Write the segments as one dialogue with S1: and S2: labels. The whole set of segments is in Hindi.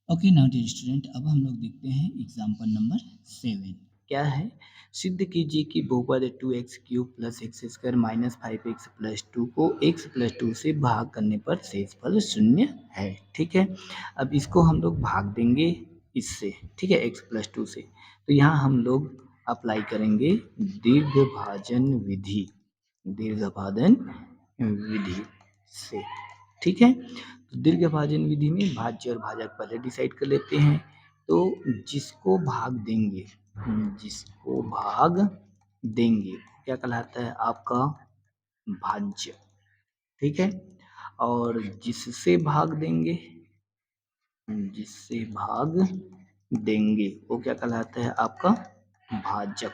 S1: ओके नाउ डियर स्टूडेंट, अब हम लोग देखते हैं एग्जाम्पल नंबर 7। क्या है? सिद्ध कीजिए कि बहुपद 2x³ plus x square minus 5x plus 2 को x प्लस 2 से भाग करने पर शेषफल शून्य है। ठीक है, अब इसको हम लोग भाग देंगे इससे, ठीक है, x प्लस 2 से। तो यहाँ हम लोग अप्लाई करेंगे दीर्घभाजन विधि, दीर्घभाजन विधि से। ठीक है, तो दीर्घभाजन विधि में भाज्य और भाजक पहले डिसाइड कर लेते हैं। तो जिसको भाग देंगे, जिसको भाग देंगे क्या कहलाता है? आपका भाज्य। ठीक है, और जिससे भाग देंगे, जिससे भाग देंगे वो क्या कहलाता है? आपका भाजक।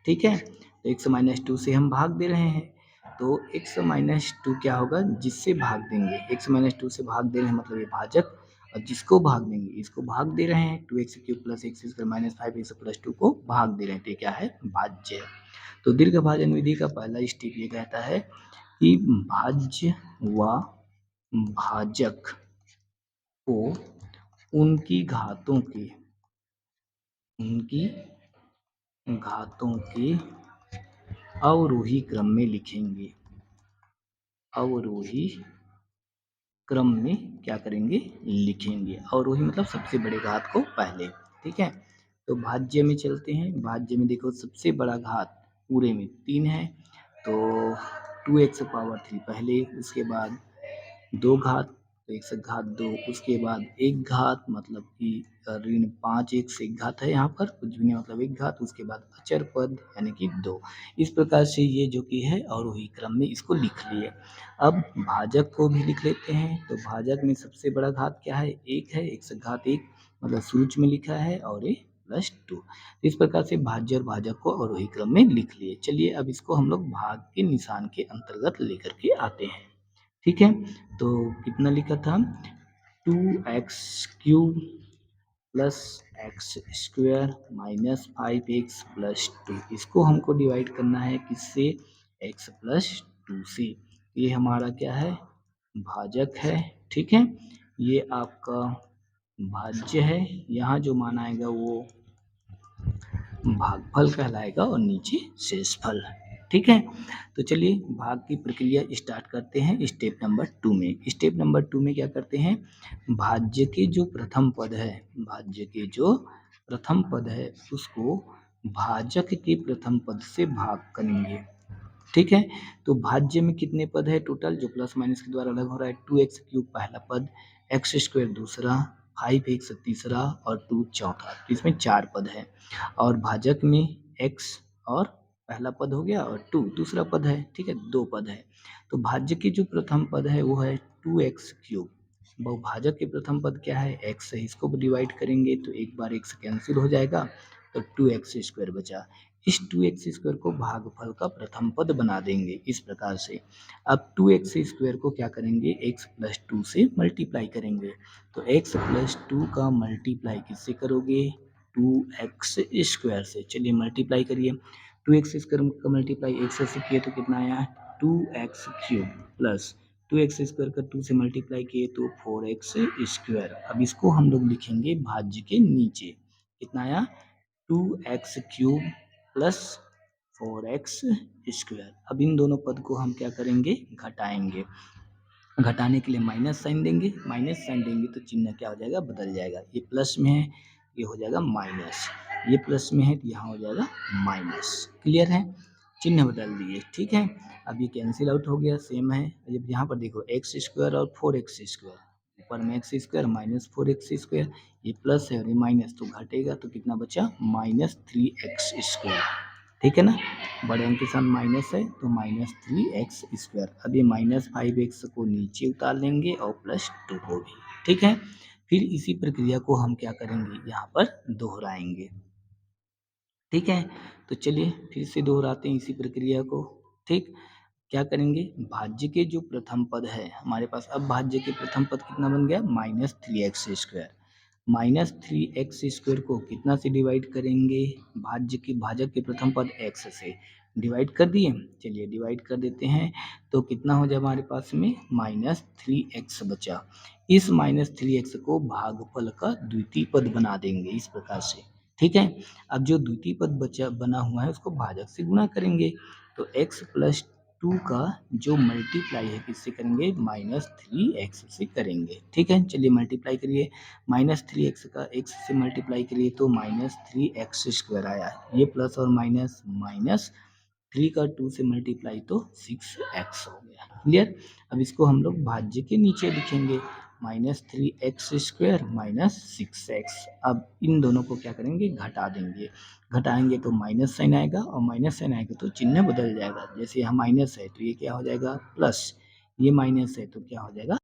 S1: ठीक है, तो x माइनस 2 से हम भाग दे रहे हैं, तो x माइनस 2 क्या होगा? जिससे भाग देंगे, x माइनस 2 से भाग दे रहे हैं मतलब ये भाजक, और जिसको भाग देंगे इसको भाग दे रहे हैं, 2x³ plus x square minus 5x plus 2 को भाग दे रहे हैं, तो ये क्या है? भाज्य। तो दीर्घभाजन विधि का पहला स्टेप ये कहता है कि भाज्य व भाजक को उनकी घातों के, उनकी घातों के अवरोही क्रम में लिखेंगे। अवरोही क्रम में क्या करेंगे? लिखेंगे। अवरोही मतलब सबसे बड़े घात को पहले। ठीक है, तो भाज्य में चलते हैं। भाज्य में देखो सबसे बड़ा घात पूरे में 3 है, तो 2x पावर 3 पहले, उसके बाद 2 घात, तो 1 से घात 2, उसके बाद 1 घात मतलब कि ऋण 5 1 से 1 घात है, यहाँ पर कुछ भी नहीं मतलब 1 घात, उसके बाद अचर पद यानी कि 2। इस प्रकार से ये जो कि है अवरोही क्रम में इसको लिख लिए। अब भाजक को भी लिख लेते हैं। तो भाजक में सबसे बड़ा घात क्या है? 1 है, 1 से घात 1 मतलब सूक्ष्म में लिखा है, और ये प्लस 2। इस प्रकार से भाज्य और भाजक को अवरोही क्रम में लिख लिए। चलिए अब इसको हम लोग भाग के निशान के अंतर्गत लेकर के आते हैं। ठीक है, तो कितना लिखा था? 2x³ plus x square minus 5x plus 2, इसको हमको डिवाइड करना है किससे? x प्लस 2 से। ये हमारा क्या है? भाजक है। ठीक है, ये आपका भाज्य है। यहाँ जो मान आएगा वो भागफल कहलाएगा और नीचे शेषफल। ठीक है, तो चलिए भाग की प्रक्रिया स्टार्ट करते हैं स्टेप नंबर 2 में। स्टेप नंबर 2 में क्या करते हैं? भाज्य के जो प्रथम पद है, भाज्य के जो प्रथम पद है उसको भाजक के प्रथम पद से भाग करेंगे। ठीक है, तो भाज्य में कितने पद है टोटल जो प्लस माइनस के द्वारा अलग हो रहा है? 2x³ पहला पद, एक्स स्क्वायर दूसरा, 5x तीसरा और 2 चौथा, तो इसमें 4 पद है। और भाजक में x और पहला पद हो गया और 2 दूसरा पद है। ठीक है, 2 पद है। तो भाज्य की जो प्रथम पद है वो है 2x³। बहुभाजक के प्रथम पद क्या है? x है, इसको डिवाइड करेंगे तो एक बार x कैंसिल हो जाएगा, तो 2x² बचा। इस 2x² को भागफल का प्रथम पद बना देंगे इस प्रकार से। अब 2x² को क्या करेंगे? x प्लस 2 से मल्टीप्लाई करेंगे। तो x प्लस 2 का मल्टीप्लाई किससे करोगे? 2x² से। चलिए मल्टीप्लाई करिए। 2x² का मल्टीप्लाई x से किए तो कितना आया? 2x³ प्लस 2x² का 2 से मल्टीप्लाई किए तो 4x²। अब इसको हम लोग लिखेंगे भाज्य के नीचे। कितना आया? 2x³ plus 4x²। अब इन दोनों पद को हम क्या करेंगे? घटाएंगे। घटाने के लिए माइनस साइन देंगे, माइनस साइन देंगे तो चिन्ह क्या हो जाएगा? बदल जाएगा। ये प्लस में है, ये हो जाएगा माइनस, ये प्लस में है तो यहाँ हो जाएगा माइनस। क्लियर है? चिन्ह बदल दिए। ठीक है, अब ये कैंसिल आउट हो गया, सेम है। अब यहाँ पर देखो x² और 4x², ऊपर में x² माइनस 4x², ये प्लस है और ये माइनस, तो घटेगा तो कितना बचा? -3x²। ठीक है ना, बड़े अंक के साथ माइनस है तो -3x²। अब ये -5x को नीचे उतार लेंगे और +2 को भी। ठीक है, फिर इसी प्रक्रिया को हम क्या करेंगे? यहाँ पर दोहराएंगे। ठीक है, तो चलिए फिर से दोहराते हैं इसी प्रक्रिया को। ठीक, क्या करेंगे? भाज्य के जो प्रथम पद है हमारे पास, अब भाज्य के प्रथम पद कितना बन गया? -3x²। -3x² को कितना से डिवाइड करेंगे? भाज्य की भाजक के प्रथम पद x से, डिवाइड कर दिए, चलिए डिवाइड कर देते हैं तो कितना हो जाए हमारे पास में -3x बचा। इस -3x को भागफल का द्वितीय पद बना देंगे इस प्रकार से, ठीक है। अब जो द्वितीय पद बचा बना हुआ है उसको भाजक से गुणा करेंगे, तो x प्लस 2 का जो मल्टीप्लाई है किससे करेंगे, -3x से करेंगे, ठीक है। चलिए मल्टीप्लाई करिए, -3x का x से मल्टीप्लाई करिए तो -3x² आया, ये प्लस और माइनस माइनस 3 का 2 से मल्टीप्लाई तो 6x हो गया, क्लियर। अब इसको हम लोग भाज्य के नीचे लिखेंगे, -3x² -6x। अब इन दोनों को क्या करेंगे, घटा देंगे, घटाएंगे तो माइनस साइन आएगा और माइनस साइन आएगा तो चिन्ह बदल जाएगा। जैसे यहाँ माइनस है तो ये क्या हो जाएगा प्लस, ये माइनस है तो क्या हो जाएगा